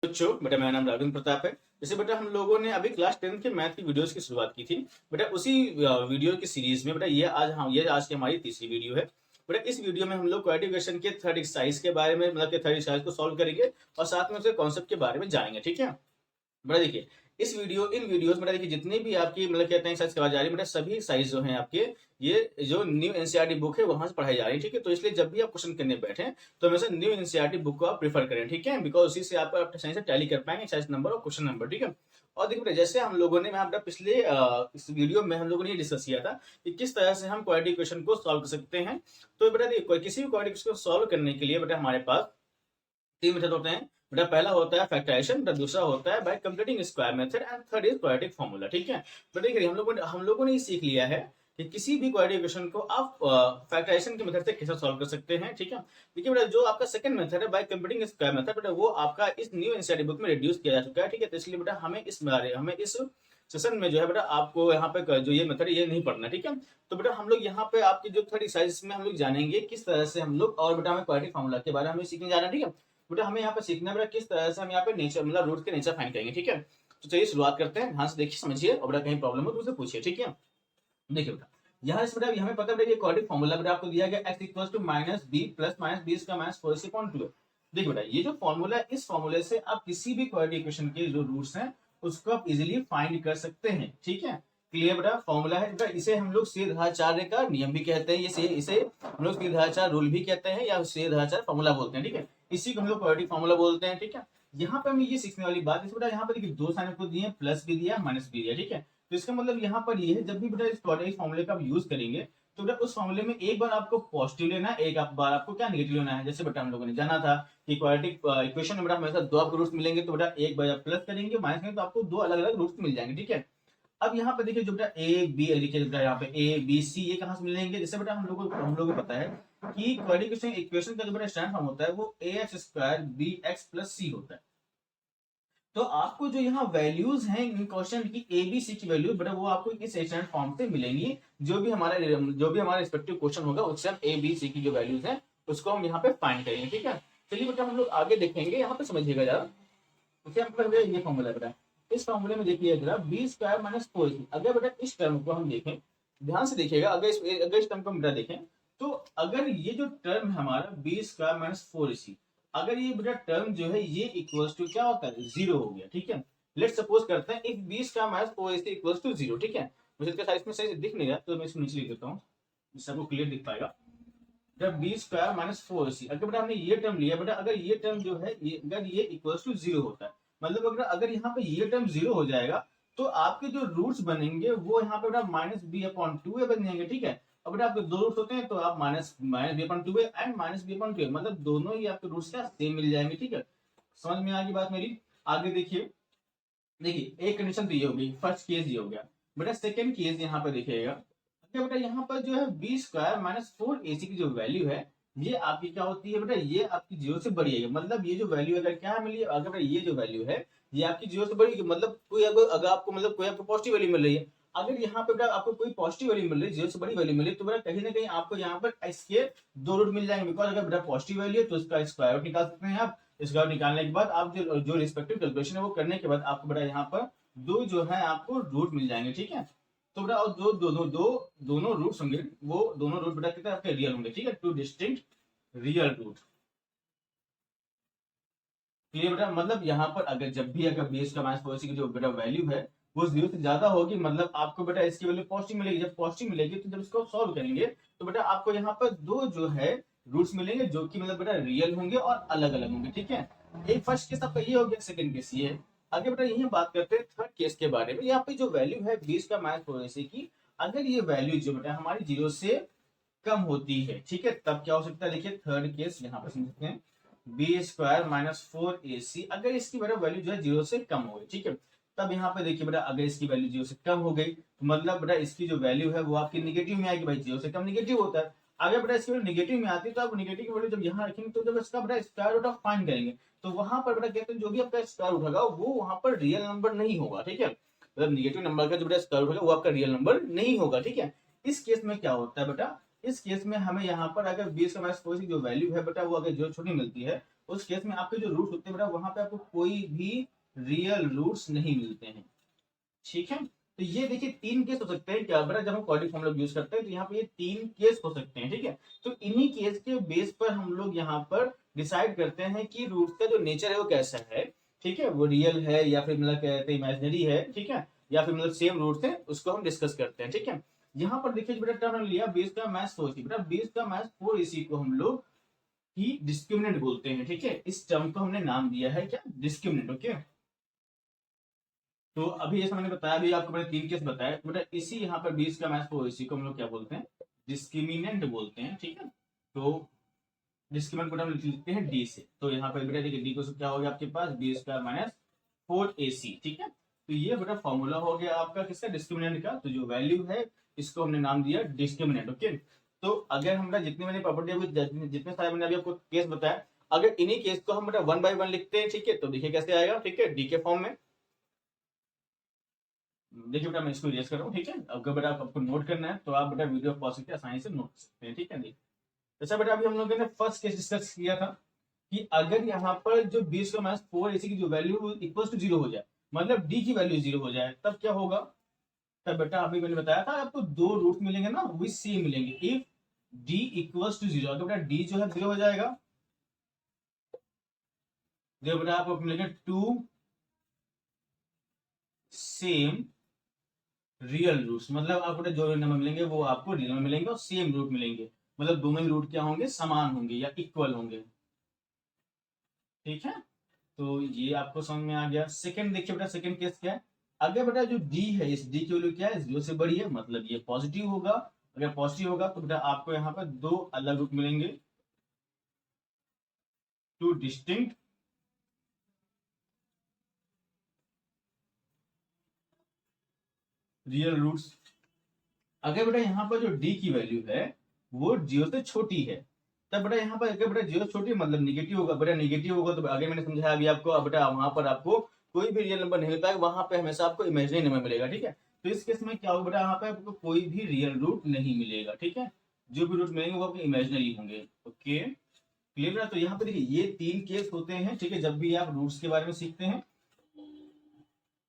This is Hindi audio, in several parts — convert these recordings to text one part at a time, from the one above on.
बच्चों बेटा मेरा नाम राघवेंद्र प्रताप है। जैसे बेटा हम लोगों ने अभी क्लास 10 के मैथ की वीडियोस की शुरुआत की थी। बेटा उसी वीडियो की सीरीज में बेटा ये आज की हमारी तीसरी वीडियो है। बेटा इस वीडियो में हम लोग क्वाड्रिकेशन के थर्ड एक्सरसाइज के बारे में मतलब थर्ड एक्सरसाइज को सॉल्व करेंगे और साथ में उसके कॉन्सेप्ट के बारे में जानेंगे। ठीक है बेटा देखिए इन वीडियोस में देखिए जितनी भी आपकी मतलब कहते हैं एक्सरसाइज करवाई जा रही है बेटा सभी साइज जो हैं आपके ये जो न्यू एनसीईआरटी बुक है वहां से पढ़ाई जा रही है। ठीक है तो इसलिए जब भी आप क्वेश्चन करने बैठे तो हमेशा न्यू एनसीईआरटी बुक को आप प्रीफर करें। ठीक है बिकॉज उसी से आप सही से टैली कर पाएंगे एक्सरसाइज नंबर और क्वेश्चन नंबर। ठीक है और देखिए बेटा जैसे हम लोगों ने मैं अपना पिछले इस वीडियो में हम लोगों ने ये डिस्कस किया था कि किस तरह से हम क्वाड्रेटिक इक्वेशन को सॉल्व कर सकते हैं। तो बेटा देखिए किसी भी क्वाड्रेटिक इक्वेशन को सॉल्व करने के लिए बेटा हमारे पास तीन मेथड होते हैं। बेटा पहला होता है फैक्टराइजेशन, बेटा दूसरा होता है bye completing square method and third is quadratic formula. ठीक है तो देखिए हम लोगों ने ये सीख लिया है कि किसी भी क्वाड्रेटिक इक्वेशन को आप फैक्टराइजेशन के मेथड से कैसे सॉल्व कर सकते हैं। ठीक है देखिए बेटा जो आपका सेकंड मेथड है बाय कंप्लीटिंग स्क्वायर मेथड बेटा वो आपका इस न्यू एनसीईआरटी बुक में रिड्यूस किया जा चुका है। ठीक है तो इसलिए बेटा हमें इस सेशन में जो है बेटा आपको यहाँ पे जो ये मेथड ये नहीं पढ़ना। ठीक है तो बेटा हम लोग यहाँ पे आपकी जो थर्ड एक्सरसाइज में हम लोग जानेंगे किस तरह से हम लोग और बेटा हमें क्वाड्रेटिक फार्मूला के बारे में सीखने जा रहे हैं। ठीक है बेटा हमें यहाँ पे सीखना है बेटा किस तरह से हम यहाँ पे नेचर मतलब रूट के नेचर फाइंड करेंगे। ठीक है तो चलिए शुरुआत करते हैं। ध्यान से देखिए समझिए और बेटा कहीं प्रॉब्लम हो तो मुझसे पूछिए। ठीक है देखिए बेटा यहाँ इस बेटा हमें पता है क्वाड्रेटिक फार्मूला बेटा आपको दिया गया x equal to minus b plus minus b इसका माइनस 4ac/2। देखिए बेटा ये जो फॉर्मूला है इस फॉर्मूले से आप किसी भी क्वाड्रेटिक इक्वेशन के जो रूट्स हैं उसको आप इजीली फाइंड कर सकते हैं। ठीक है क्लियर बेटा फॉर्मूला है बेटा इसे हम लोग सीधाचार्य का नियम भी कहते हैं, इसे हम लोग सीधाचार्य रूल भी कहते हैं या सीधाचार्य फॉर्मूला बोलते हैं। ठीक है इसी को हम लोग क्वाड्रेटिक फार्मूला बोलते हैं। ठीक है यहाँ पे हमें ये सीखने वाली बात है बेटा यहाँ पे देखिए दो साइन को दिए प्लस भी दिया माइनस भी दिया। ठीक है तो इसका मतलब यहाँ पर ये है जब भी बेटा इस क्वाड्रेटिक फार्मूले का आप यूज करेंगे तो बेटा उस फार्मूले में एक बार आपको पॉजिटिव लेना है एक बार आपको क्या नेगेटिव लेना है। जैसे बेटा हम लोगों ने जाना था कि क्वाड्रेटिक इक्वेशन में बेटा हमेशा दो आपको रूट्स मिलेंगे तो बेटा एक बार प्लस करेंगे माइनस करेंगे तो आपको दो अलग अलग रूट्स मिल जाएंगे। ठीक है अब यहाँ पे देखिए जो बेटा ए बी देखिए बेटा यहाँ पे ए बी सी ये कहाँ से मिलेंगे। जैसे बेटा हम लोगों को पता है कि क्वाड्रेटिक इक्वेशन का जो बेटा स्टैंडर्ड फॉर्म होता है वो a x square b x plus c होता है। तो आपको जो यहाँ वैल्यूज हैं इन क्वेश्चन की ए बी सी की वैल्यू बेटा वो आपको इस स्टैंडर्ड फॉर्म से मिलेंगी। जो भी हमारा रिस्पेक्टिव क्वेश्चन होगा उससे हम ए बी सी की जो वैल्यूज हैं उसको हम यहाँ पे फाइंड करेंगे। ठीक है चलिए बेटा हम लोग आगे देखेंगे यहाँ पे समझिएगा जरा ये फॉर्मूला बेटा इस फॉर्मूले में देखिए जरा बी स्क्वायर माइनस 4ac। अगर बेटा इस टर्म को हम देखें ध्यान से देखिएगा अगर इस टर्म को हम बेटा देखें तो अगर ये जो टर्म है हमारा बी स्क्वायर माइनस 4ac अगर ये बेटा टर्म जो है ये इक्वल्स टू क्या होता है जीरो हो गया। ठीक है लेट सपोज करते हैं if b square minus 4ac equals to zero. ठीक है मुझे इसका साइज में सही से दिख नहीं रहा तो मैं इसको नीचे लिख देता हूँ जिससे आपको क्लियर दिख पाएगा। जब बी स्क्वायर माइनस 4ac अगर बेटा हमने ये टर्म लिया बेटा अगर ये टर्म जो है अगर ये इक्वल्स टू जीरो होता है मतलब अगर यहाँ पे ये टर्म जीरो हो जाएगा तो आपके जो रूट्स बनेंगे वो यहाँ पे बेटा माइनस बी अपॉन टू बन जाएंगे। ठीक है अब बेटा आपके दो रूट्स होते हैं तो आप minus b upon two and minus b upon two मतलब दोनों ही आपके रूट्स क्या सेम मिल जाएंगे। ठीक है समझ में आ गई बात मेरी। आगे देखिए एक कंडीशन तो ये हो गई फर्स्ट केस ये हो गया। बेटा सेकंड केस यहाँ पे देखिएगा अच्छा बेटा यहाँ पर जो है बी स्क्वायर माइनस 4ac की जो वैल्यू है ये आपकी क्या होती है बेटा ये आपकी जीरो से बड़ी है। मतलब ये जो वैल्यू अगर क्या मिली अगर बेटा ये जो वैल्यू है ये आपकी जीरो से बड़ी मतलब कोई अगर आपको मतलब कोई आपको पॉजिटिव वैल्यू मिल रही है अगर यहाँ पे बेटा आपको कोई पॉजिटिव वैल्यू मिल रही है जीरो से बड़ी वैल्यू मिल रही है तो बेटा कहीं ना कहीं आपको यहाँ पर इसके दो रूट मिल जाएंगे। बिकॉज अगर बेटा पॉजिटिव वैल्यू है तो इसका स्क्वायर रूट निकाल सकते हैं आप। स्क्वायर रूट निकालने के बाद आप जो रिस्पेक्टिव कैलकुलेशन है वो करने के बाद आपको बेटा यहाँ पर दो जो है आपको रूट मिल जाएंगे। ठीक है तो बेटा और दोनों रूट्स होंगे वो दोनों रूट बेटा कितने आपके रियल होंगे। ठीक है two distinct real root. Clear बेटा मतलब यहाँ पर अगर बेस का माइनस 4ac की जो बेटा वैल्यू है वो जीरो से ज्यादा होगी मतलब आपको बेटा इसकी वैल्यू पॉजिटिव मिलेगी। जब पॉजिटिव मिलेगी तो जब इसको सॉल्व करेंगे तो बेटा आपको यहाँ पर दो जो है रूट्स मिलेंगे जो कि मतलब बेटा रियल होंगे और अलग अलग होंगे। ठीक है एक फर्स्ट केस आपका ये हो गया सेकंड केस ये है। आगे बेटा यही बात करते हैं थर्ड केस के बारे में। यहाँ पे जो वैल्यू है 20 का माइनस 4ac की अगर ये वैल्यू जो बेटा हमारी जीरो से कम होती है ठीक है तब क्या हो सकता है। देखिए थर्ड केस यहाँ पर समझते हैं बी स्क्वायर माइनस 4ac अगर इसकी बेटा वैल्यू जो है जीरो से कम हो गई। ठीक है तब यहाँ पे देखिए बेटा अगर इसकी वैल्यू जीरो से कम हो गई तो मतलब बेटा इसकी जो वैल्यू है वो आपकी निगेटिव में आएगी। भाई जीरो से कम निगेटिव होता है अगर बेटा इसकी वैल्यू निगेटिव में आती है तो आप निगेटिव की वैल्यू जब यहाँ रखेंगे तो जब इसका बेटा स्क्वायर रूट ऑफ फाइंड करेंगे तो वहां पर बेटा कहते हैं जो भी आपका स्क्वायर रूट होगा वो वहां पर रियल नंबर नहीं होगा। ठीक है मतलब निगेटिव नंबर का जो बेटा स्क्वायर रूट होगा वो आपका रियल नंबर नहीं होगा। ठीक है इस केस में क्या होता है बेटा इस केस में हमें यहाँ पर अगर 20 का माइनस 4 की जो वैल्यू है बेटा वो अगर जो छोटी मिलती है उस केस में आपके जो रूट्स होते हैं बेटा वहां पे आपको कोई भी रियल रूट्स नहीं मिलते हैं। ठीक है, तो ये देखिए तीन केस हो सकते हैं क्या बेटा, जब हम क्वाड्रेटिक फॉर्मूला यूज करते हैं तो यहाँ पे ये तीन केस हो सकते हैं। ठीक है, तो इन्हीं केस के बेस पर हम लोग यहाँ पर डिसाइड करते हैं कि रूट का जो नेचर है वो कैसा है। ठीक है, वो रियल है या फिर मतलब कहते हैं इमेजिनरी है। ठीक है, या फिर मतलब सेम रूट्स है, उसको हम डिस्कस करते हैं। ठीक है, यहाँ पर देखिए बेटा टर्म लिया बेस का मैथ्स 4ac, बेटा बेस का मैथ्स 4ac को हम लोग ही डिस्क्रिमिनेंट बोलते हैं। ठीक है, इस टर्म को हमने नाम दिया है क्या, डिस्क्रिमिनेंट। ओके, तो अभी जैसा मैंने बताया, अभी आपको मैंने तीन केस बताया बेटा, इसी यहाँ पर बीस का मैथ्स को इसी को हम लोग क्या बोलते हैं, डिस्क्रिमिनेंट बोलते हैं। ठीक है, तो डिस्क्रिमिनेंट को हम लिखते हैं डी से, तो यहाँ पर बेटा देखिए डी को क्या हो गया आपके पास, बी स्क्वायर माइनस 4ac। ठीक है, तो ये बेटा फॉर्मूला हो गया आपका किसका, डिस्क्रिमिनेंट का। तो जो वैल्यू है इसको हमने नाम दिया डिस्क्रिमिनेंट। ओके, तो अगर हम जितने मैंने प्रॉपर्टी जितने सारे मैंने अभी आपको केस बताया, अगर इन्हीं केस को हम बेटा वन बाय वन लिखते हैं, ठीक है, तो देखिए कैसे आएगा। ठीक है, डी के फॉर्म में देखिए बेटा मैं इसको इरेज कर रहा हूँ। ठीक है, अगर बेटा आपको नोट करना है तो आप बेटा वीडियो पॉज करके आसानी से नोट कर सकते हैं। ठीक है, देखिए जैसा बेटा अभी हम लोगों ने फर्स्ट केस डिस्कस किया था कि अगर यहाँ पर जो 20 का माइनस 4ac की जो वैल्यू इक्वल टू जीरो हो जाए, मतलब डी की वैल्यू जीरो हो जाए, तब क्या होगा। तब बेटा अभी मैंने बताया था आपको दो रूट मिलेंगे ना, वो सेम मिलेंगे if d equals to zero. तो बेटा डी जो है जीरो हो जाएगा, देखो बेटा आपको मिलेंगे टू सेम रियल रूट्स, मतलब आपको जो नंबर मिलेंगे वो आपको रियल में मिलेंगे और सेम रूट मिलेंगे, मतलब दोनों ही रूट क्या होंगे, समान होंगे या इक्वल होंगे। ठीक है, तो ये आपको समझ में आ गया। सेकंड देखिए बेटा, सेकंड केस क्या है, अगर बेटा जो डी है, इस डी की वैल्यू क्या है, जीरो से बड़ी है, मतलब ये पॉजिटिव होगा। अगर पॉजिटिव होगा तो बेटा आपको यहाँ पर दो अलग रूट मिलेंगे, टू डिस्टिंक्ट रियल रूट्स। अगर बेटा यहाँ पर जो डी की वैल्यू है वो जीरो से छोटी है, तब बेटा यहाँ पर अगर बेटा जीरो छोटी मतलब निगेटिव होगा। बेटा निगेटिव होगा तो आगे मैंने समझाया अभी आपको, अब बेटा वहां पर आपको कोई भी रियल नंबर नहीं मिलता है, वहां पे हमेशा आपको इमेजिनरी नंबर मिलेगा। ठीक है, तो इस केस में क्या होगा बेटा, यहाँ पे आपको कोई भी रियल रूट नहीं मिलेगा। ठीक है, जो भी रूट मिलेंगे वो आपके इमेजिनरी होंगे। ओके, क्लियर बेटा। तो यहाँ पे देखिए ये तीन केस होते हैं। ठीक है, जब भी आप रूट्स के बारे में सीखते हैं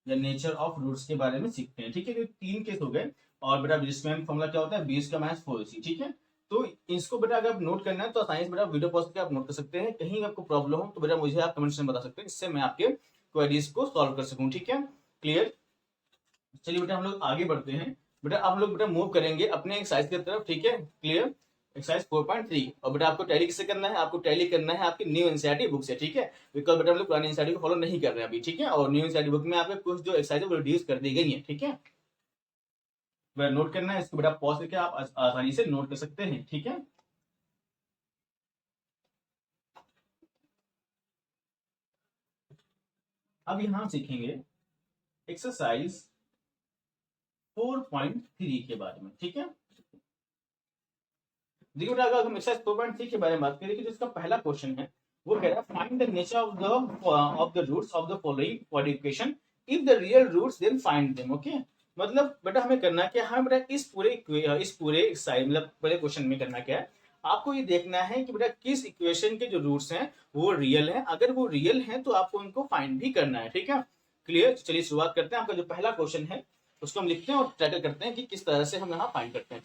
या नेचर ऑफ रूट्स के बारे में सीखते हैं। ठीक है, तो तीन केस हो गए। और बेटा डिस्क्रिमिनेंट फॉर्मूला क्या होता है, 20 का माइनस 4ac। ठीक है, तो इसको बेटा अगर आप नोट करना है तो आसानी से बेटा वीडियो पॉज करके आप नोट कर सकते हैं। कहीं आपको प्रॉब्लम हो तो बेटा मुझे आप कमेंट में बता सकते हैं, इससे मैं आपके क्वेरीज को सॉल्व कर सकूं। ठीक है, क्लियर। चलिए बेटा हम लोग आगे बढ़ते हैं। बेटा आप लोग बेटा मूव करेंगे अपने एक्सरसाइज की तरफ। ठीक है, क्लियर। एक्सरसाइज 4.3, और बेटा आपको टैली किससे करना है, आपको टैली करना है आपकी न्यू एनसीईआरटी बुक से। ठीक है, बिकॉज बेटा हम लोग पुरानी एनसीईआरटी को फॉलो नहीं कर रहे हैं अभी। ठीक है, और न्यू एनसीईआरटी बुक में आपके कुछ जो एक्सरसाइज है वो रिड्यूस कर दी गई है। ठीक है, बेटा नोट करना है इसको, बेटा पॉज करके आप आसानी से नोट कर सकते हैं। ठीक है, अब यहां सीखेंगे एक्सरसाइज 4.3 के बारे में। ठीक है, देखिए बेटा अगर हम एक्सरसाइज 4.3 के बारे में बात करें कि जो इसका पहला क्वेश्चन है वो कह रहा है find the nature of the roots of the following quadratic equation, if the real roots then find them. Okay, मतलब बेटा हमें करना क्या है, बेटा इस पूरे साइड मतलब पहले क्वेश्चन में करना क्या है, आपको ये देखना है कि बेटा किस इक्वेशन के जो रूट्स हैं वो रियल हैं। अगर वो रियल हैं तो आपको उनको फाइंड भी करना है। ठीक है, क्लियर। चलिए शुरुआत करते हैं। आपका जो पहला क्वेश्चन है उसको हम लिखते हैं और टैकल करते हैं कि किस तरह से हम यहाँ फाइंड करते हैं।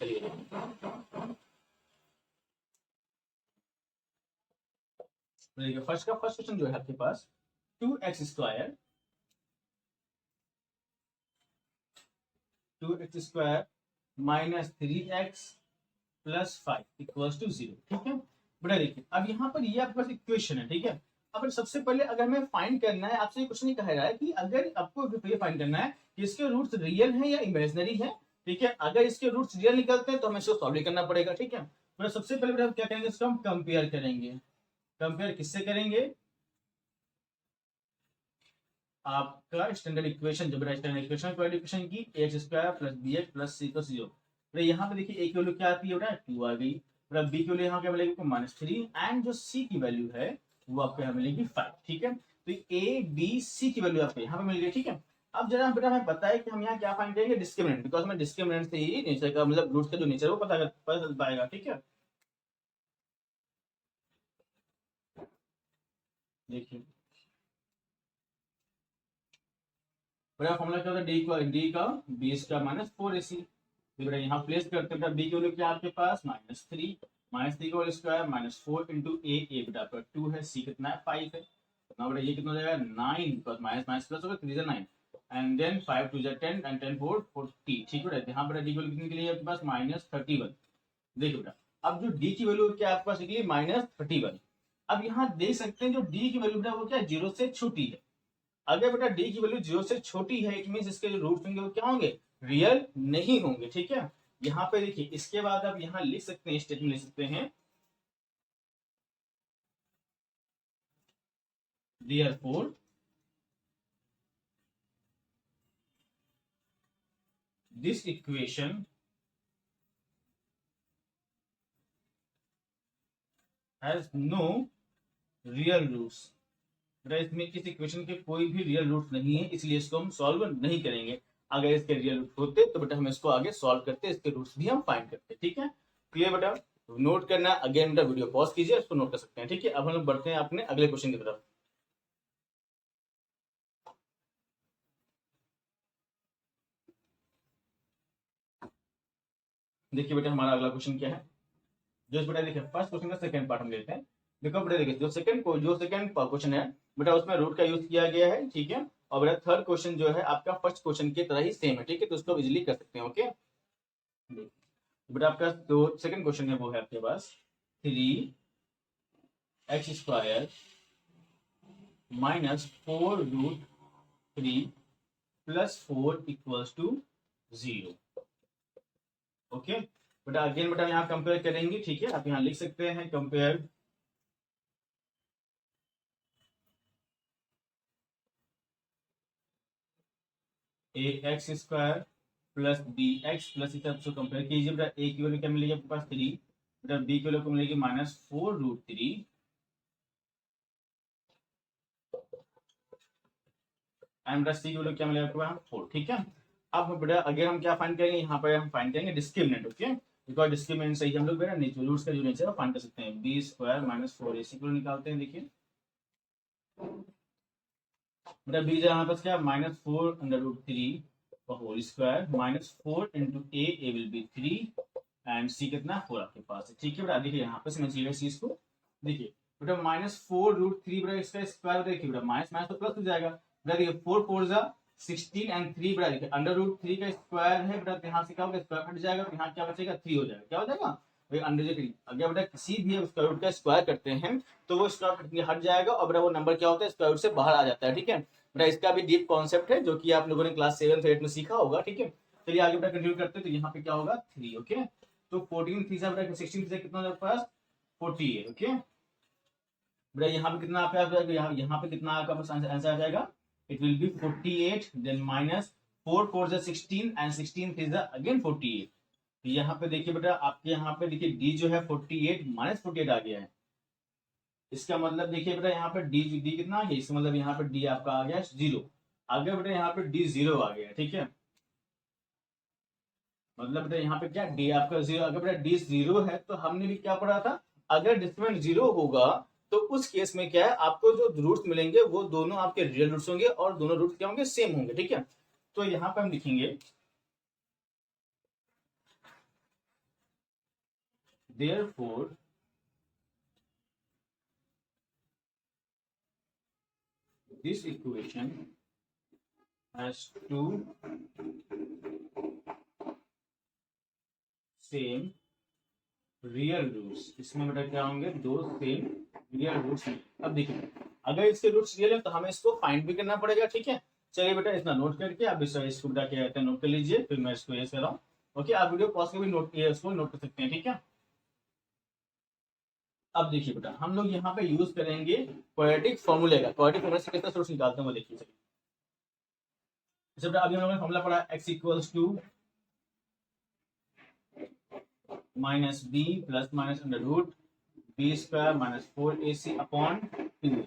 चलिए फर्स्ट क्वेश्चन जो है आपके पास, 2x square minus 3x plus 5 equals to 0। ठीक है बेटा, देखिए अब यहाँ पर ये आपके पास इक्वेशन है। ठीक है, अब सबसे पहले अगर हमें फाइंड करना है, आपसे क्वेश्चन ये कह रहा है कि अगर आपको ये फाइंड करना है कि इसके रूट्स रियल है या इमेजिनरी है। ठीक है, अगर इसके रूट्स रियल निकलते हैं तो हमें इसको सॉल्व करना पड़ेगा। ठीक है, तो सबसे पहले बेटा क्या करेंगे, इसको हम कंपेयर करेंगे। कंपेयर किससे करेंगे, आपका स्टैंडर्ड इक्वेशन जो बेटा स्टैंडर्ड इक्वेशन क्वाड्रेटिक इक्वेशन की x square plus b x plus c को जीरो। बेटा यहाँ पे देखिए ए की वैल्यू क्या आती है बेटा, 2 आ गई। बेटा बी की वैल्यू यहाँ क्या मिलेगी, -3, एंड जो सी की वैल्यू है वो आपको यहाँ मिलेगी 5। ठीक है, तो ए बी सी की वैल्यू आपको यहाँ पे मिल गई। ठीक है, अब जरा बेटा हमें बताया कि हम यहाँ क्या फाइंड करेंगे, डिस्क्रिमिनेंट, बिकॉज हमें डिस्क्रिमिनेंट से ही नेचर का मतलब रूट्स का जो नेचर है वो पता चल पाएगा। ठीक है, देखिए बड़ा फॉर्मूला क्या होता है, डी का बी स्क्वायर माइनस 4ac। बेटा यहाँ प्लेस करते हैं, बी की वैल्यू क्या आपके पास -3, -3 का होल स्क्वायर -4 इंटू ए बेटा आपका 2 है, सी कितना है 5 है, कितना बेटा ये कितना हो जाएगा 9 प्लस माइनस माइनस प्लस होगा 3 9 एंड देन 5 2 10 एंड 10 4 40। ठीक है, यहाँ बेटा डी की वैल्यू कितने के लिए आपके पास -31। देखिए बेटा अब जो डी की वैल्यू क्या आपके पास निकली -31। अब यहाँ देख सकते हैं जो डी की वैल्यू बेटा वो क्या जीरो से छोटी है। अगर बेटा डी की वैल्यू जीरो से छोटी है इट मीन इसके जो रूट्स होंगे वो क्या होंगे, रियल नहीं होंगे। ठीक है, यहाँ पे देखिए इसके बाद आप यहाँ लिख सकते हैं, स्टेटमेंट लिख सकते हैं therefore this equation has no real roots। बेटा इसमें इस इक्वेशन के कोई भी रियल रूट नहीं है, इसलिए इसको हम सॉल्व नहीं करेंगे। अगर इसके रियल रूट होते तो बेटा हम इसको आगे सॉल्व करते, इसके रूट्स भी हम फाइंड करते। ठीक है, क्लियर बेटा, नोट करना। अगेन बेटा वीडियो पॉज कीजिए, इसको नोट कर सकते हैं। ठीक है, अब हम लोग बढ़ते हैं अपने अगले क्वेश्चन की तरफ। देखिए बेटा हमारा अगला क्वेश्चन क्या है, जो बेटा देखिए फर्स्ट क्वेश्चन का सेकंड पार्ट हम लेते हैं। देखो बेटा देखिए जो सेकंड क्वेश्चन है बेटा उसमें रूट का यूज किया गया है। ठीक है, और बेटा थर्ड क्वेश्चन जो है आपका फर्स्ट क्वेश्चन की तरह ही सेम है। ठीक है, तो उसको इजीली कर सकते हैं। ओके, बेटा आपका जो सेकंड क्वेश्चन है वो है आपके पास 3x² minus 4√3 plus 4 equals to 0। Okay बेटा, अगेन बेटा यहाँ कंपेयर करेंगे। ठीक है, आप यहाँ लिख सकते हैं compare ax² plus bx plus इस सबसे कंपेयर कीजिए। बेटा a की वैल्यू क्या मिलेगी आपके पास 3, बेटा b की वैल्यू को मिलेगी -4√3 एंड बेटा c की वैल्यू क्या मिलेगा आपके पास 4। ठीक है, अब बेटा अगर हम क्या फाइंड करेंगे, यहाँ पर हम फाइंड करेंगे डिस्क्रिमिनेंट। ओके, बिकॉज डिस्क्रिमिनेंट सही हम लोग बेटा नेचुरल रूट्स का जो नेचर है फाइंड कर सकते हैं। b² माइनस 4ac को निकालते हैं। देखिए बेटा b यहाँ पर क्या -4√3 whole square -4 into a will be 3 and c कितना 4 आपके पास है। ठीक है बेटा, देखिए यहाँ पे समझिएगा इस चीज को। देखिए बेटा -4√3 बेटा इसका स्क्वायर, देखिए बेटा माइनस माइनस तो प्लस हो जाएगा। बेटा देखिए 4 4 जा 16 एंड 3 बेटा देखिए √3 का स्क्वायर है बेटा, यहाँ से क्या होगा स्क्वायर हट जाएगा, तो यहाँ क्या बचेगा 3 हो जाएगा। क्या हो जाएगा भाई √3। अगर बेटा किसी भी स्क्वायर रूट का स्क्वायर करते हैं तो वो स्क्वायर हट जाएगा और बेटा वो नंबर क्या होता है स्क्वायर रूट से बाहर आ जाता है। ठीक है बेटा, इसका भी डीप कॉन्सेप्ट है जो कि आप लोगों ने क्लास 7th 8th में सीखा होगा। ठीक है, चलिए आगे बेटा कंटिन्यू करते हैं। तो यहाँ पे क्या होगा 3। ओके, तो 14 3 बेटा 16 से कितना होगा पास 48। ओके बेटा यहाँ पे कितना आपका यहाँ पे कितना आपका पास आंसर आ जाएगा, it will be 48 then minus 4 4 जा 16 एंड 16 3 जा अगेन 48। तो यहाँ पे देखिए बेटा आपके यहाँ पे देखिए डी जो है 48 -48 आ गया है। इसका मतलब देखिए बेटा यहाँ पे डी डी कितना आ गया, इसका मतलब यहाँ पे डी आपका आ गया 0। आगे बेटा यहाँ पे डी 0 आ गया। ठीक है, मतलब बेटा यहाँ पे क्या डी आपका 0। अगर बेटा डी 0 है तो हमने भी क्या पढ़ा था, अगर डिस्क्रिमिनेंट 0 होगा तो उस केस में क्या है आपको जो रूट्स मिलेंगे वो दोनों आपके रियल रूट्स होंगे और दोनों रूट्स क्या होंगे सेम होंगे। ठीक है, तो यहाँ पे हम लिखेंगे therefore this equation has two same real roots. इसमें बेटा क्या होंगे दो सेम रियल रूट्स। अब देखिए अगर इसके रूट्स रियल है तो हमें इसको फाइंड भी करना पड़ेगा। ठीक है, चलिए बेटा इतना नोट करके अब इसको बेटा क्या कहते हैं नोट कर लीजिए, फिर मैं इसको ये कर रहा हूँ। ओके, आप वीडियो पॉज के भी नोट इसको नोट कर सकते हैं। ठीक है, अब देखिए बेटा हम लोग यहाँ पे यूज करेंगे क्वाड्रेटिक फॉर्मूले का। क्वाड्रेटिक फॉर्मूला से कितना सोर्स निकालते हैं वो देखिए। जैसे बेटा अभी हम लोगों ने फॉर्मूला पढ़ा x equals to minus b plus minus √b² minus 4ac upon 2।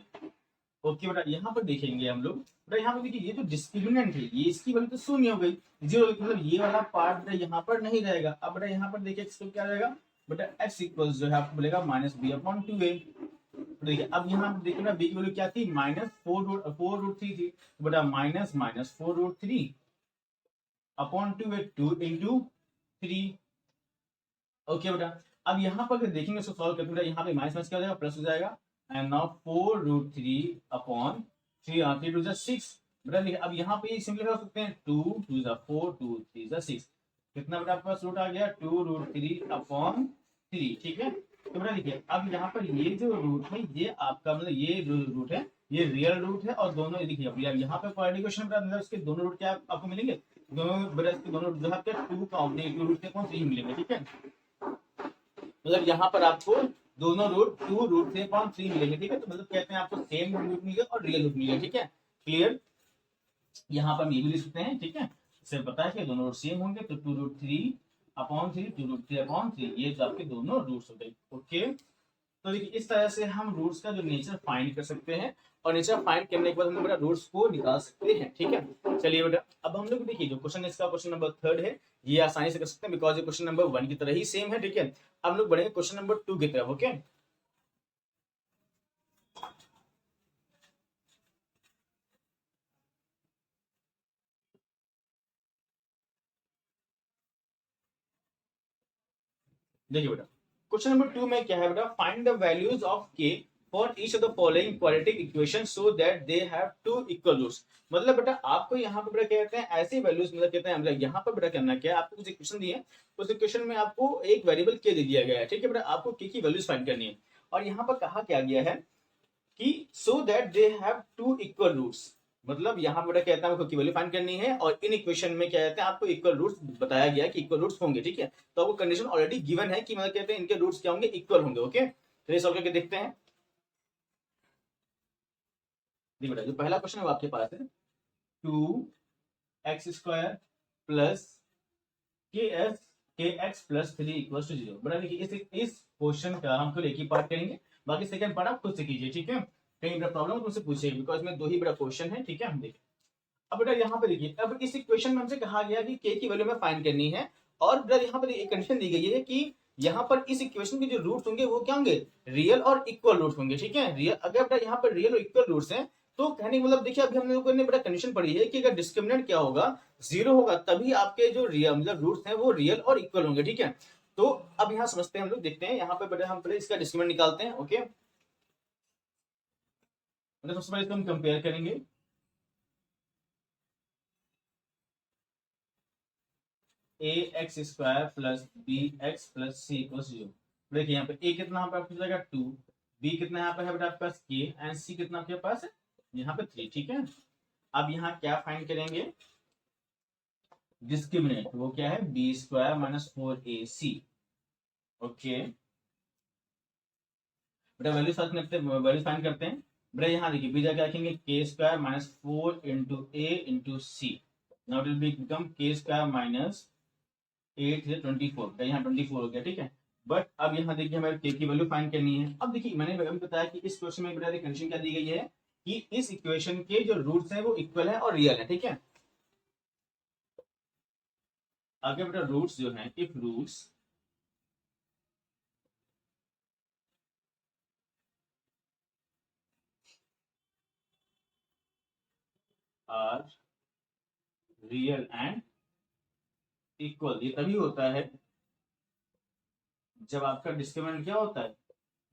Okay बेटा, यहाँ पर देखेंगे हम लोग बेटा यहाँ पर देखिए ये जो डिस्क्रिमिनेंट है ये इसकी वैल्यू तो शून्य हो गई, 0 मतलब ये वाला पार्ट बेटा यहाँ पर नहीं रहेगा। अब बेटा यहाँ पर देखिए x क्या रहेगा बेटा x इक्वल्स जो है आपको मिलेगा -b/2a। तो देखिए अब यहाँ देखिए ना बी की वैल्यू क्या थी, -4√3 थी, तो बेटा -4√3 अपॉन 2 ओके बेटा। अब यहाँ पर अगर देखेंगे इसको सॉल्व करते हैं, यहाँ पे माइनस माइनस क्या हो जाएगा, प्लस हो जाएगा, एंड नाउ 4√3 अपॉन 3 2 6 बेटा। देखिए अब यहाँ पे सिंपलीफाई कर सकते हैं, 2 2 4 2 3 6, कितना बेटा आपके पास रूट आ गया, 2√3 अपॉन 3, ठीक है। तो बेटा देखिए अब यहाँ पर ये जो रूट है ये आपका मतलब ये जो रूट है ये रियल रूट है, और दोनों देखिए अब यहाँ पे क्वाड्रेटिक इक्वेशन बेटा मतलब इसके दोनों रूट क्या आपको मिलेंगे, दोनों बेटा इसके दोनों रूट जो है आपके 2 का रूट के कौन 3 मिलेंगे, ठीक है। मतलब यहाँ पर आपको दोनों रूट 2√3 मिलेंगे, ठीक है। तो मतलब कहते हैं आपको सेम रूट मिलेगा और रियल रूट मिलेगा, ठीक है। क्लियर, यहाँ पर हम ये भी लिख सकते हैं, ठीक है। इससे पता है कि दोनों रूट सेम होंगे, तो 2√3 ये जो आपके दोनों रूट्स हो गए, ओके। तो देखिए इस तरह से हम रूट्स का जो नेचर फाइंड कर सकते हैं, और नेचर फाइंड करने के बाद हम बेटा रूट्स को निकाल सकते हैं, ठीक है। चलिए बेटा अब हम लोग देखिए जो क्वेश्चन है इसका क्वेश्चन नंबर 3 है, ये आसानी से कर सकते हैं बिकॉज ये क्वेश्चन नंबर 1 की तरह ही सेम है, ठीक है। अब लोग बढ़ेंगे क्वेश्चन नंबर 2 की तरफ, ओके। देखिए बेटा क्वेश्चन नंबर 2 में क्या है बेटा, find the values of k for each of the following quadratic equation so that they have two equal roots. मतलब बेटा आपको यहाँ पे बेटा कहते हैं ऐसे वैल्यूज मतलब कहते हैं मतलब यहाँ पर बेटा करना क्या है, आपको कुछ इक्वेशन दिए, उस इक्वेशन में आपको एक वेरिएबल के दे दिया गया है, ठीक है बेटा। आपको के की वैल्यूज फाइंड करनी है, और यहाँ पर कहा क्या गया है कि so that they have two equal roots. मतलब यहाँ पर कहता है आपको की वैल्यू फाइंड करनी है, और इन इक्वेशन में क्या कहते हैं आपको इक्वल रूट्स बताया गया है कि इक्वल रूट्स होंगे, ठीक है। तो आपको कंडीशन ऑलरेडी गिवन है कि मतलब कहते हैं इनके रूट्स क्या होंगे, इक्वल होंगे, ओके। तो ये सॉल्व करके देखते हैं। बेटा जो पहला क्वेश्चन है वो आपके पास है 2x² plus kx+3 equal to 0। बेटा देखिए इस क्वेश्चन का हम केवल एक ही पार्ट करेंगे, बाकी सेकंड पार्ट आप खुद से कीजिए, ठीक है। कहीं बड़ा प्रॉब्लम तुमसे पूछेगी बिकॉज में दो ही बड़ा क्वेश्चन है, ठीक है। हम देखिए अब बेटा यहाँ पे देखिए, अब इस इक्वेशन में हमसे कहा गया कि के की वैल्यू में फाइंड करनी है, और बेटा यहाँ पर एक कंडीशन दी गई है कि यहाँ पर इस इक्वेशन के जो रूट्स होंगे वो क्या होंगे, रियल और इक्वल रूट्स होंगे, ठीक है। रियल अगर बेटा यहाँ पर रियल और इक्वल रूट्स हैं, तो कहने का मतलब देखिए अभी हम लोगों ने बड़ा कंडीशन पढ़ी है कि अगर डिस्क्रिमिनेंट क्या होगा, 0 होगा, तभी आपके जो रियल मतलब रूट्स हैं वो रियल और इक्वल होंगे, ठीक है। तो अब यहाँ समझते हैं हम लोग, देखते हैं यहाँ पे बेटा हम पहले इसका डिस्क्रिमिनेंट निकालते हैं, ओके। मतलब सबसे पहले इसको हम कंपेयर करेंगे, ax² प्लस bx+c इक्वल 0। देखिए यहाँ पे a कितना यहाँ पे आपको जाएगा 2, b कितना यहाँ पे है बेटा आपके पास k, एंड c कितना आपके पास है यहाँ पे 3, ठीक है। अब यहाँ क्या फाइंड करेंगे, डिस्क्रिमिनेंट, वो क्या है b² - 4ac, ओके। बेटा वैल्यू फाइंड करते हैं। बेटा यहाँ देखिए b जाके रखेंगे k² - 4 into a into c, now it will become k² - 8 से 24, यहाँ 24 हो गया, ठीक है। बट अब यहाँ देखिए हमें के की वैल्यू फाइंड करनी है। अब देखिए मैंने अभी बताया कि इस क्वेश्चन में बेटा कंडीशन क्या दी गई है कि इस इक्वेशन के जो रूट्स हैं वो इक्वल है और रियल है, ठीक है। आगे बेटा रूट्स जो हैं, if roots are real and equal, ये तभी होता है जब आपका डिस्क्रिमिनेंट क्या होता है,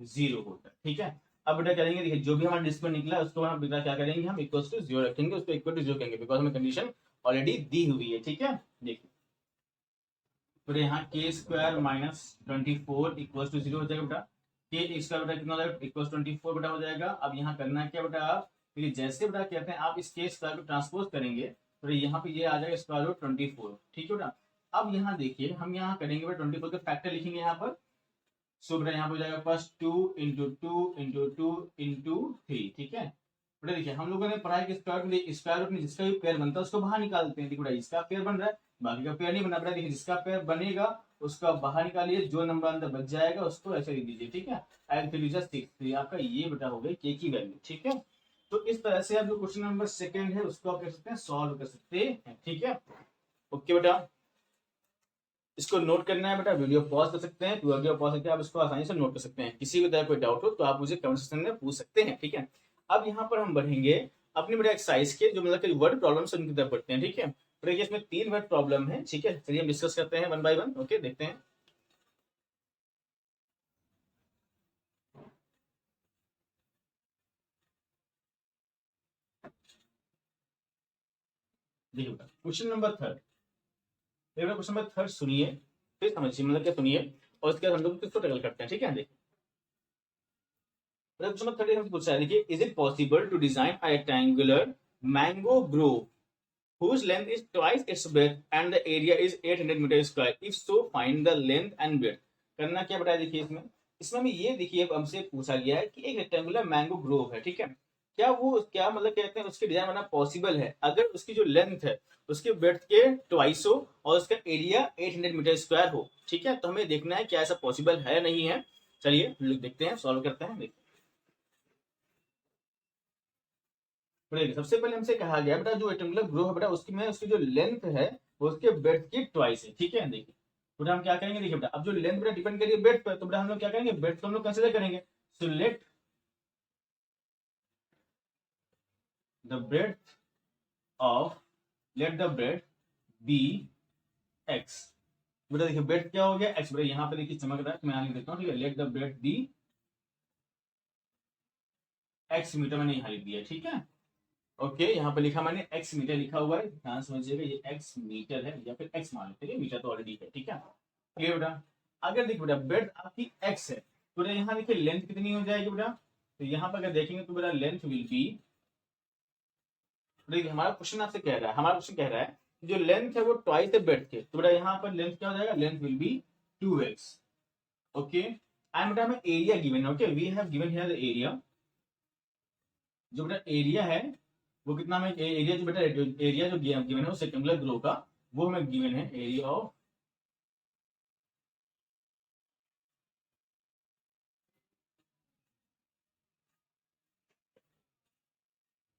0 होता है, ठीक है। अब बेटा करेंगे देखिए जो भी हमारा डिस्क्रिमिनेंट निकला उसको हम बेटा क्या करेंगे, हम इक्वल टू 0 रखेंगे, उसको इक्वल टू 0 करेंगे बिकॉज हमें कंडीशन ऑलरेडी दी हुई है, ठीक है। देखिए तो यहाँ k² - 24 इक्वल टू 0 हो जाएगा बेटा, k² बेटा कितना हो जाएगा इक्वल 24 बेटा हो जाएगा। अब यहाँ करना क्या बेटा, आप जैसे बेटा कहते हैं आप इस k² को ट्रांसपोज करेंगे तो यहाँ पे ये आ जाएगा √24, ठीक है बेटा। अब यहाँ देखिए हम यहाँ करेंगे बेटा 24 का फैक्टर लिखेंगे यहाँ पर, सो बेटा यहाँ पे हो जाएगा प्लस 2 × 2 × 2 × 3, ठीक है। बेटा देखिए हम लोगों ने पढ़ा है कि स्क्वायर रूट में जिसका भी पेयर बनता है उसको बाहर निकाल देते हैं। देखो बेटा इसका पेयर बन रहा है, बाकी का पेयर नहीं बना। बेटा देखिए जिसका पेयर बनेगा उसका बाहर निकालिए, जो नंबर अंदर बच जाएगा उसको ऐसे लिख दीजिए, ठीक है। एंड 3 = 6, तो आपका ये बेटा हो गई के की वैल्यू, ठीक है। तो इस तरह से आप जो क्वेश्चन नंबर 2 है उसको आप कर सकते हैं, सॉल्व कर सकते हैं, ठीक है। ओके बेटा इसको नोट करना है बेटा, वीडियो पॉज कर सकते हैं, वीडियो पॉज करके आप इसको आसानी से नोट कर सकते हैं। किसी भी तरह कोई डाउट हो तो आप मुझे कमेंट सेक्शन में पूछ सकते हैं, ठीक है। अब यहाँ पर हम बढ़ेंगे अपनी बेटा एक्सरसाइज के जो मतलब वर्ड प्रॉब्लम से उनकी तरफ बढ़ते हैं, ठीक है। तो देखिए इसमें 3 वर्ड प्रॉब्लम है, ठीक है। चलिए हम डिस्कस करते हैं वन बाय वन, ओके, देखते हैं। देखिए question number third, question number third सुनिए, फिर समझिए मतलब क्या सुनिए, और उसके बाद हम लोग इसको टैकल करते हैं, ठीक है। देखिए क्वेश्चन नंबर थर्ड हमसे पूछा है, देखिए is it possible to design a rectangular mango grove whose length is twice its breadth and the area is 800 metre square, if so find the length and breadth। करना क्या बताया, देखिए इसमें इसमें हमें ये देखिए हमसे पूछा गया है कि एक रेक्टेंगुलर मैंगो ग्रोव है, ठीक है। क्या वो क्या मतलब कहते हैं उसकी डिजाइन बनाना पॉसिबल है अगर उसकी जो लेंथ है उसके ब्रेड्थ के ट्वाइस हो और उसका एरिया 800 मीटर स्क्वायर हो, ठीक है। तो हमें देखना है क्या ऐसा पॉसिबल है नहीं है। चलिए देखते हैं, सॉल्व करते हैं। सबसे पहले हमसे कहा गया बेटा जो रेक्टेंगुलर ग्रो है बेटा उसकी में उसकी जो लेंथ है वो उसके ब्रेड्थ की ट्वाइस है, ठीक है। देखिए तो हम क्या करेंगे, देखिए बेटा अब जो लेंथ बेटा डिपेंड करिए ब्रेड्थ पर, तो बेटा हम लोग क्या करेंगे, ब्रेड्थ को हम लोग कंसीडर करेंगे। So let the breadth of let the breadth be x. बेटा देखिए ब्रेड्थ क्या हो गया, एक्स। बेटा यहाँ पे देखिए चमक रहा है तो मैं यहाँ लिख देता हूँ, ठीक है। Let the breadth be x metre, मैंने यहाँ लिख दिया, ठीक है। ओके यहाँ पे लिखा मैंने एक्स मीटर लिखा हुआ है, ध्यान समझिएगा ये एक्स मीटर है या फिर एक्स मान लेते हैं, मीटर तो ऑलरेडी है, ठीक है। क्लियर बेटा। अगर देखिए बेटा ब्रेड्थ आपकी एक्स है तो बेटा यहाँ देखिए लेंथ कितनी हो जाएगी बेटा, तो यहाँ पर अगर देखेंगे तो बेटा लेंथ विल बी, देखिए हमारा क्वेश्चन आपसे कह रहा है, हमारा क्वेश्चन कह रहा है जो लेंथ है वो ट्वाइस है ब्रेड्थ के, तो बेटा यहाँ पर लेंथ क्या हो जाएगा, length will be 2x। Okay and बेटा हमें एरिया गिवन है, okay we have given here the area. जो बेटा एरिया है वो कितना हमें एरिया जो बेटा एरिया जो गिवन है वो रेक्टेंगुलर ग्लो का वो हमें गिवन है एरिया ऑफ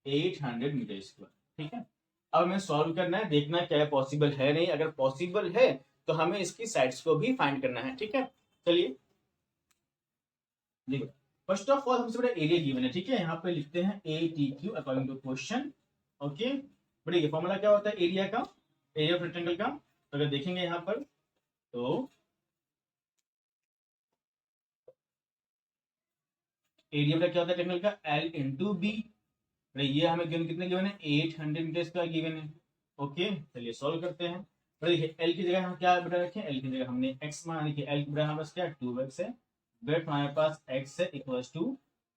800 मीटर स्क्वायर, ठीक है। अब हमें सॉल्व करना है, देखना क्या है पॉसिबल है नहीं, अगर पॉसिबल है तो हमें इसकी साइड्स को भी फाइंड करना है, ठीक है। चलिए देखो फर्स्ट ऑफ ऑल हमसे बड़ा एरिया गिवन है, ठीक है। यहाँ पे लिखते हैं ATQ according to question, okay. But ये फॉर्मूला क्या होता है एरिया का, एरिया ऑफ रेक्टेंगल का। तो अगर देखेंगे यहाँ पर तो एरिया का क्या होता है रेक्टेंगल का, L इंटू बी। ये हमें गिवन कितने गिवन है, 800 मीटर स्क्वायर गिवन है, ओके। चलिए सॉल्व करते हैं। देखिए एल की जगह हम क्या बेटा रखें, एल की जगह हमने एक्स मान, देखिए एल की जगह हमारे पास क्या 2x है, ब्रेड्थ हमारे पास x है इक्वल्स टू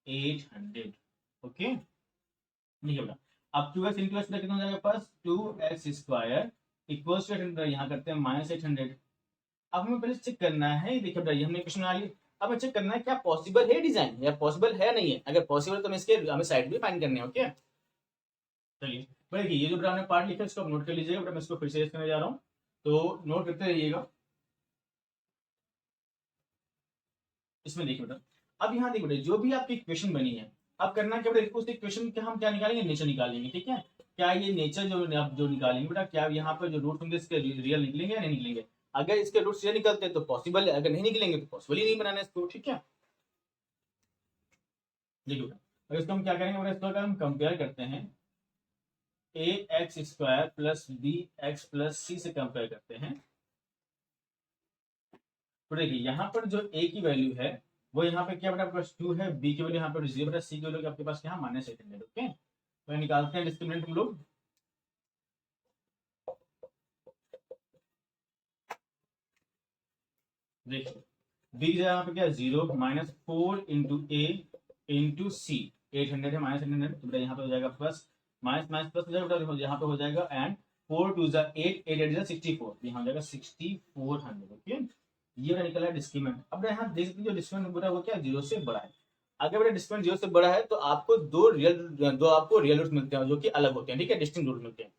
800, ओके। देखिए बेटा अब 2x इंटू एक्स कितना हो जाएगा पास 2x स्क्वायर इक्वल्स टू 800, यहाँ करते हैं -800। अब हमें पहले चेक करना है, देखिए बेटा ये हमने क्वेश्चन आ लिया, अब हमें चेक करना है क्या पॉसिबल है डिजाइन या पॉसिबल है नहीं है। अगर पॉसिबल तो हमें साइड भी फाइंड करने हैं, ओके। चलिए देखिए ये जो बेटा हमने पार्ट लिखा है इसको आप नोट कर लीजिएगा, बेटा मैं इसको फिर से करने जा रहा हूँ तो नोट करते रहिएगा। इसमें देखिए बेटा अब यहाँ देखिए बेटा जो भी आपकी इक्वेशन बनी है अब करना क्या बेटा, उस इक्वेशन के हम क्या निकालेंगे, नेचर निकालेंगे, ठीक है। क्या ये नेचर जो जो निकालेंगे बेटा क्या यहाँ पर जो रूट होंगे इसके रियल निकलेंगे या नहीं निकलेंगे। अगर इसके रूट रियल निकलते हैं तो पॉसिबल है, अगर नहीं निकलेंगे तो पॉसिबल ही नहीं बनाना इसको, ठीक है। देखिए बेटा इसको हम क्या करेंगे बेटा, इसको हम कंपेयर करते हैं ax square plus bx plus c से कंपेयर करते हैं। तो देखिए यहाँ पर जो a की वैल्यू है वो यहाँ पे क्या बेटा आपके पास 2 है, b की वैल्यू यहाँ पर 0 बेटा, c की वैल्यू आपके पास क्या -800, ओके। तो निकालते हैं डिस्क्रिमिनेंट हम लोग। देखिए b की यहाँ पे क्या 0 -4 इंटू a इंटू सी, 800 है -800, तो बेटा यहाँ पे हो जाएगा प्लस माइनस माइनस प्लस हो जाएगा बेटा, यहाँ पे हो जाएगा एंड 4 2 जा 8 8 8 जा 64, यहाँ हो जाएगा 6400, ओके। ये बेटा निकला है डिस्क्रिमिनेंट। अब यहाँ देख सकते हैं जो डिस्क्रिमिनेंट बेटा वो क्या 0 से बड़ा है। अगर बेटा डिस्क्रिमिनेंट 0 से बड़ा है तो आपको दो आपको रियल रूट मिलते हैं जो कि अलग होते हैं, ठीक है, डिस्टिंक्ट रूट मिलते हैं।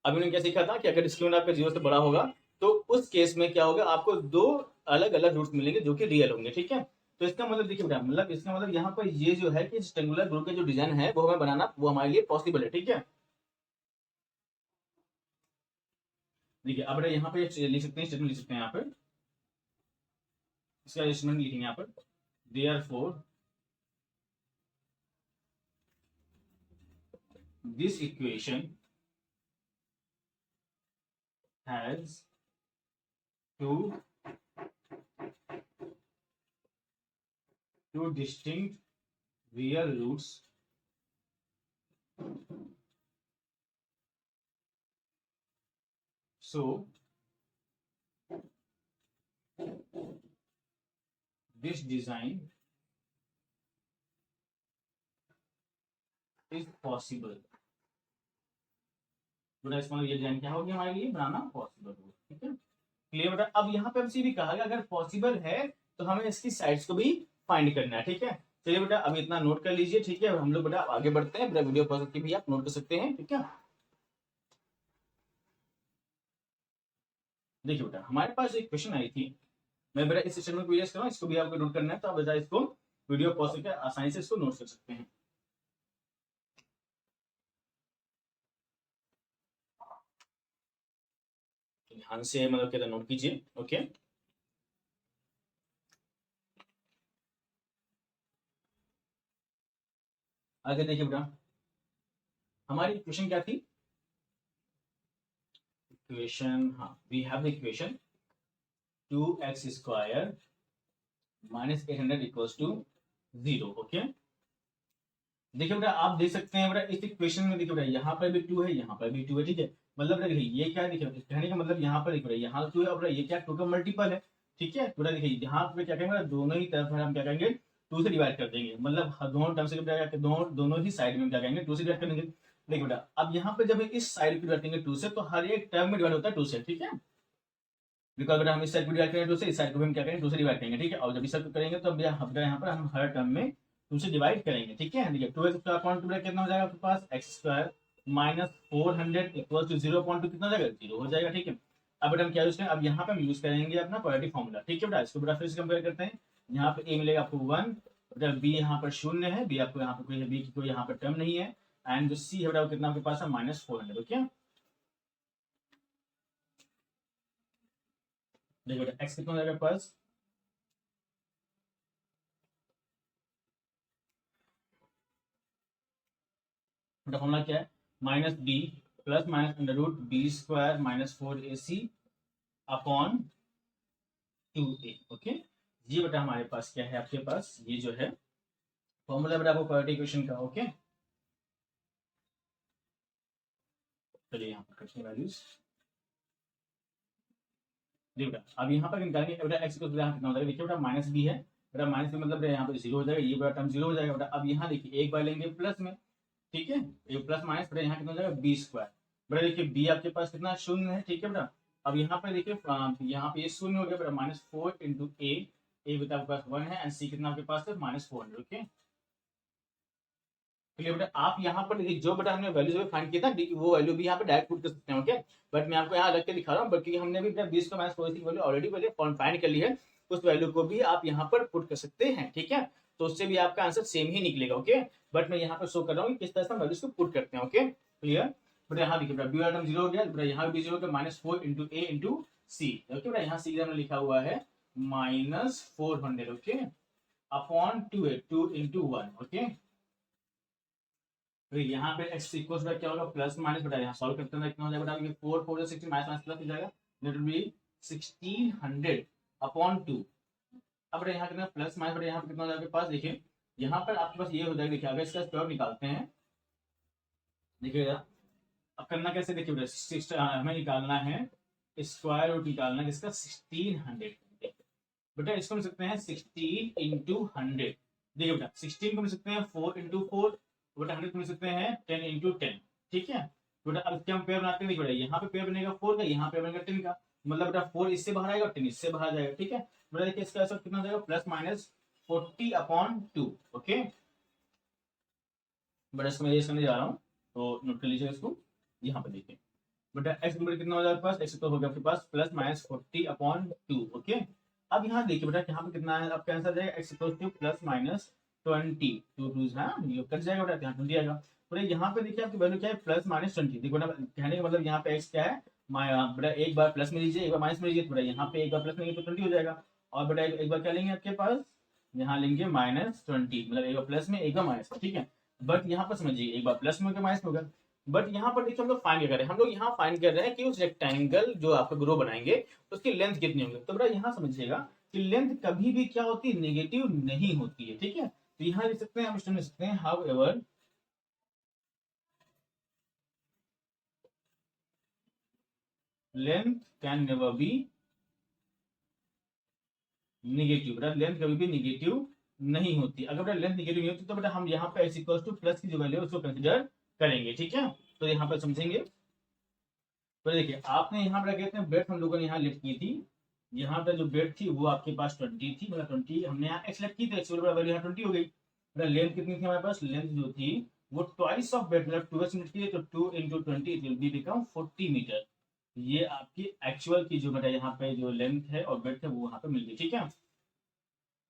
अभी मैंने क्या सीखा था कि अगर डिस्क्रिमिनेंट आपका 0 से बड़ा होगा तो उस केस में क्या होगा, आपको दो अलग अलग रूट्स मिलेंगे जो कि रियल होंगे, ठीक है। तो इसका मतलब देखिए बेटा मतलब इसका मतलब यहाँ पर ये जो है कि रेक्टेंगुलर ग्रुप का जो डिजाइन है वो हमें बनाना वो हमारे लिए पॉसिबल है, ठीक है। देखिए अब बेटा यहाँ पे लिख सकते हैं, स्टेटमेंट लिख सकते हैं यहाँ पे, इसका स्टेटमेंट लिखेंगे यहाँ पर, therefore this equation has two distinct real roots so this design is possible। बेटा इसका मतलब ये डिजाइन क्या हो गया हमारे लिए, बनाना पॉसिबल हो, ठीक है क्लियर बेटा। अब यहाँ पे हमसे भी कहा गया अगर पॉसिबल है तो हमें इसकी साइड्स को भी फाइंड करना है, ठीक है। चलिए बेटा अब इतना नोट कर लीजिए, ठीक है। हम लोग बेटा आगे बढ़ते हैं, बेटा वीडियो पॉज करके भी आप नोट कर सकते हैं, ठीक है। देखिए बेटा हमारे पास एक क्वेश्चन आई थी, मैं बेटा इस सेशन में क्लियर कर रहा हूँ, इसको भी आपको नोट करना है, तो आप बेटा इसको वीडियो पॉज करके आसानी से इसको नोट कर सकते हैं। ध्यान से मतलब कहते नोट कीजिए, ओके। आगे देखिए बेटा हमारी इक्वेशन क्या थी, इक्वेशन, हाँ we have the equation 2x square minus 800 equals to 0, okay. देखिए बेटा आप देख सकते हैं बेटा इस इक्वेशन में, देखिए बेटा यहाँ पर भी 2 है, यहाँ पर भी 2 है, ठीक है। मतलब देखिए ये क्या है, देखिए कहने का मतलब यहाँ पर देखिए यहाँ 2 है और ये क्या 2 का मल्टीपल है, ठीक है। बेटा देखिए यहाँ पे क्या करेंगे, दोनों ही तरफ हम क्या करेंगे 2 से डिवाइड कर देंगे, मतलब दोनों टर्म से दोनों ही साइड में क्या करेंगे 2 से डिवाइड कर देंगे। देखिए बेटा अब यहाँ पे जब इस साइड पे डिवाइड करेंगे 2 से, तो हर एक टर्म में डिवाइड होता है 2 से, ठीक है। बिकॉज बेटा हम इस साइड को डिवाइड करेंगे 2 से, इस साइड को भी हम क्या करेंगे 2 से डिवाइड करेंगे, ठीक है। और जब इस साइड को करेंगे तो यहाँ पर हम हर टर्म में 2 से डिवाइड करेंगे, ठीक है। देखिए 2x स्क्वायर अपॉन 2 कितना हो जाएगा आपके पास, x square minus 400 equal to 0 upon 2 कितना हो जाएगा 0 हो जाएगा, ठीक है। अब बेटा हम क्या यूज करें, अब यहाँ पे हम यूज करेंगे अपना क्वाड्रेटिक फॉर्मूला, ठीक है बेटा। इसको बेटा फिर से कंपेयर करते हैं, यहाँ पे a मिलेगा आपको 1, बेटा b यहाँ पर 0 है, b आपको यहाँ पे कोई b की कोई यहाँ पर टर्म नहीं है, एंड जो c है बेटा वो कितना आपके पास है माइनस 400, ओके। देखो बेटा x कितना हो जाएगा पास, बेटा फॉर्मूला क्या है, minus b plus minus under root b square minus 4ac upon 2a, okay. ये बेटा हमारे पास क्या है, आपके पास ये जो है फॉर्मूला बेटा आपको क्वाड्रेटिक इक्वेशन का, ओके। चलिए यहाँ पर करते हैं वैल्यूज, देखिए बेटा अब यहाँ पर निकालेंगे बेटा x को कितना हो जाएगा, देखिए बेटा माइनस b है, बेटा माइनस b मतलब यहाँ पे 0 हो जाएगा, ये बेटा टर्म 0 हो जाएगा बेटा। अब यहाँ देखिए एक बार लेंगे प्लस में, ठीक है, ये प्लस माइनस बेटा यहाँ कितना हो जाएगा b स्क्वायर, बेटा देखिए b आपके पास कितना 0 है, ठीक है बेटा। अब यहाँ पे देखिए यहाँ पे ये 0 हो गया बेटा, माइनस 4 इंटू a बेटा आपके पास 1 है, एंड c कितना आपके पास है माइनस 400, ओके। क्लियर बेटा। आप यहाँ पर जो बेटा हमने वैल्यू फाइंड किया था वो वैल्यू भी यहाँ पे डायरेक्ट पुट कर सकते हैं, ओके। बट मैं आपको यहाँ अलग के दिखा रहा हूँ, बल्कि हमने भी 20 का माइनस 4 की वैल्यू ऑलरेडी पहले फाइंड कर ली है, उस वैल्यू को भी आप यहाँ पर पुट कर सकते हैं, ठीक है। तो उससे भी आपका आंसर सेम ही निकलेगा, ओके। बट मैं यहाँ पर शो कर रहा हूँ किस तरह से हम वैल्यूज को पुट करते हैं, ओके क्लियर। बट यहाँ देखिए बेटा बी आइटम 0 हो गया, बेटा यहाँ भी 0 हो गया, माइनस 4 इंटू ए इंटू सी, ओके बेटा। यहाँ सी हमने लिखा हुआ है minus 400, okay, upon 2 into 1, okay. तो यहाँ पे x इक्वल्स का क्या होगा, प्लस माइनस, बेटा यहाँ सॉल्व करते हैं कितना हो जाएगा बेटा, 4 4 16 माइनस माइनस प्लस हो जाएगा, दैट विल बी 1600 अपॉन 2। अब बेटा यहाँ कितना प्लस माइनस, बेटा यहाँ पे कितना हो जाएगा पास, देखिए यहाँ पर आपके पास ये हो जाएगा, देखिए अगर इसका स्क्वायर निकालते हैं, देखिए अब करना कैसे, देखिए बेटा हमें निकालना है स्क्वायर रूट, निकालना है जिसका 1600, बेटा इसको मिल सकते हैं 16 इंटू 100, देखिए बेटा 16 को मिल सकते हैं 4 इंटू 4, बेटा 100 को मिल सकते हैं 10 इंटू 10, ठीक है। बेटा अब क्या हम पेयर बनाते हैं, बेटा यहाँ पे पेयर बनेगा 4 का, यहाँ पे बनेगा 10 का, मतलब बेटा 4 इससे बाहर आएगा, 10 इससे बाहर जाएगा, ठीक है। बेटा देखिए इसका आंसर कितना हो जाएगा, प्लस माइनस 40 अपॉन 2, ओके। बेटा इसको मैं ये करने जा रहा हूँ, तो नोट कर लीजिए इसको, यहाँ पे देखिए बेटा एक्स नंबर कितना हो जाएगा पास, एक्स तो हो गया आपके पास प्लस माइनस 40 अपॉन 2, ओके। अब यहाँ देखिए बेटा यहाँ पे कितना है, आपका आंसर जाएगा x equal two plus minus 20, 2 2 ये कट जाएगा बेटा, यहाँ 20 आएगा। तो यहाँ पे देखिए आपकी वैल्यू क्या है, प्लस माइनस 20, देखो ना कहने का मतलब यहाँ पे एक्स क्या है बेटा एक बार प्लस में लीजिए, एक बार माइनस में लीजिए, तो बेटा यहाँ पे एक बार प्लस में लेंगे तो 20 हो जाएगा, और बेटा एक बार क्या लेंगे आपके पास, यहाँ लेंगे -20, मतलब एक बार प्लस में एक बार माइनस में, ठीक है। बट यहाँ पर समझिए एक बार प्लस में होगा माइनस में होगा, बट यहाँ पर देखिए हम लोग फाइंड क्या कर रहे हैं, हम लोग यहाँ फाइंड कर रहे हैं कि उस रेक्टेंगल जो आपका ग्रो बनाएंगे उसकी लेंथ कितनी होगी। तो बेटा यहाँ समझिएगा कि लेंथ कभी भी क्या होती है, नेगेटिव नहीं होती है, ठीक है। तो यहाँ लिख सकते हैं, हम स्टूडेंट लिख सकते हैं, how ever length can never be negative. बेटा लेंथ कभी भी निगेटिव नहीं होती। अगर बेटा लेंथ निगेटिव नहीं होती तो बेटा हम यहाँ पे x इक्वल टू प्लस की जो वैल्यू है उसको कंसिडर करेंगे, ठीक है। तो यहाँ पे समझेंगे, तो देखिए आपने यहाँ पर कहते हैं ब्रेथ हम लोगों ने यहाँ लिख की थी, यहाँ पे जो ब्रेथ थी वो आपके पास 20 थी, मतलब 20 हमने यहाँ x लिख की तो x वैल्यू यहाँ 20 हो गई। बेटा लेंथ कितनी थी हमारे पास, लेंथ जो थी वो ट्वाइस ऑफ ब्रेथ, मतलब 2x मीटर की, तो 2 into 20 it will be become 40 metre. ये आपकी एक्चुअल की जो बेटा यहाँ पे जो लेंथ है और ब्रेथ है वो वहां पे मिल गई, ठीक है।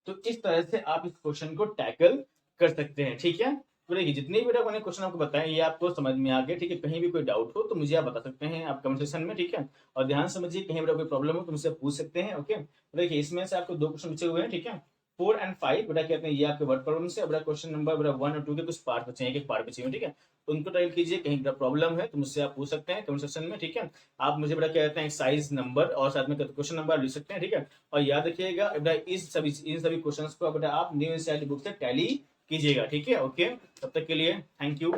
तो इस तरह से आप इस क्वेश्चन को टैकल कर सकते हैं, ठीक है। तो देखिए जितने भी बेटा मैंने क्वेश्चन आपको बताए ये आपको समझ में आ गए, ठीक है। कहीं भी कोई डाउट हो तो मुझे आप बता सकते हैं आप कमेंट सेक्शन में, ठीक है। और ध्यान समझिए कहीं बेटा कोई प्रॉब्लम हो तो मुझसे पूछ सकते हैं, ओके। तो देखिए इसमें से आपको 2 क्वेश्चन बचे हुए हैं, ठीक है। 4 और 5 बेटा कहते हैं ये आपके वर्ड प्रॉब्लम से, बेटा क्वेश्चन नंबर बेटा 1 और 2 के कुछ पार्ट बचे हैं, एक पार्ट बचे हुए, ठीक है। तो उनको टाइप कीजिए, कहीं बेटा प्रॉब्लम है तो मुझसे आप पूछ सकते हैं कमेंट सेक्शन में, ठीक है। आप मुझे बेटा क्या कहते हैं साइज नंबर और साथ में क्वेश्चन नंबर लिख सकते हैं, ठीक है। और याद रखिएगा बेटा इन सभी क्वेश्चंस को बेटा आप न्यू एनसीईआरटी बुक से टैली कीजिएगा, ठीक है, ओके। तब तक के लिए थैंक यू।